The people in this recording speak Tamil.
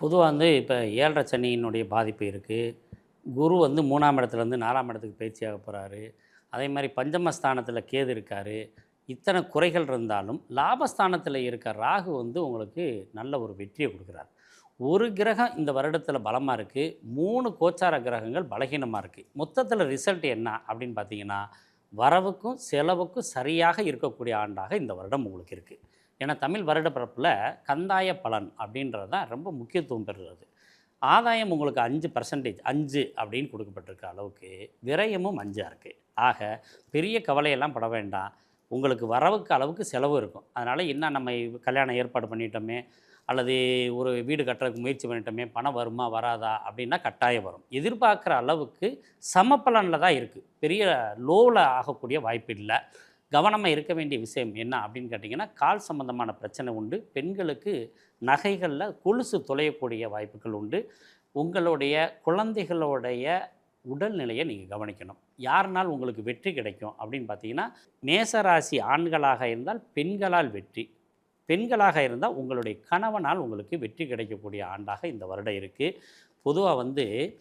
பொதுவா இப்ப 7:30 சனியினுடைய பாதிப்பு இருக்கு. குரு 3ஆம் இடத்துலேருந்து 4ஆம் இடத்துக்கு பயிற்சியாக போறாரு. அதேமாரி பஞ்சமஸ்தானத்தில கேது இருக்காரு. இத்தனை குறைகள் இருந்தாலும், லாபஸ்தானத்தில இருக்க ராகு உங்களுக்கு நல்ல ஒரு வெற்றிய குடுக்குறார். ஒரு கிரகம் இந்த வருடத்தில பலமா இருக்கு. 3 கோச்சார கிரகங்கள் பலகீனமா இருக்கு. மொத்தத்தில ரிசல்ட் என்ன அப்படின்னு பார்த்தீங்கன்னா, வரவுக்கும், செலவுக்கும் சரியாக இருக்கக்கூடிய ஆண்டாக இந்த வருடம் உங்களுக்கு இருக்கு. ஏன்னா தமிழ் வருட பிறப்பில கந்தாய பலன் அப்படின்றது தான் ரொம்ப முக்கியத்துவம் பெறுறது. ஆதாயம் உங்களுக்கு 5% 5 அப்படின்னு கொடுக்கப்பட்டிருக்க அளவுக்கு, விரயமும் 5ஆ இருக்கு. ஆக பெரிய கவலையெல்லாம் பட வேண்டாம். உங்களுக்கு வரவுக்கு அளவுக்கு செலவு இருக்கும். அதனால என்ன நம்ம கல்யாணம் ஏற்பாடு பண்ணிட்டோமே, அல்லது ஒரு வீடு கட்டுறதுக்கு முயற்சி பண்ணிட்டோமே, பணம் வருமா வராதா அப்படின்னா கட்டாயம் வரும். எதிர்பார்க்குற அளவுக்கு சமபலன்ல தான் இருக்கு. பெரிய லோல ஆகக்கூடிய வாய்ப்பு இல்ல. கவனமா இருக்க வேண்டிய விஷயம் என்ன அப்படின்னு கேட்டிங்கன்னா, கால் சம்பந்தமான பிரச்சனை உண்டு. பெண்களுக்கு நகைகள்ல கொலுசு தொலையக்கூடிய வாய்ப்புகள் உண்டு. உங்களுடைய குழந்தைகளுடைய உடல்நிலையை நீங்க கவனிக்கணும். யாருனால் உங்களுக்கு வெற்றி கிடைக்கும் அப்படின்னு பார்த்தீங்கன்னா, மேசராசி ஆண்களாக இருந்தால் பெண்களால் வெற்றி. பெண்களாக இருந்தா உங்களுடைய கணவனால் உங்களுக்கு வெற்றி கிடைக்கக்கூடிய ஆண்டாக இந்த வருடம் இருக்கு. பொதுவா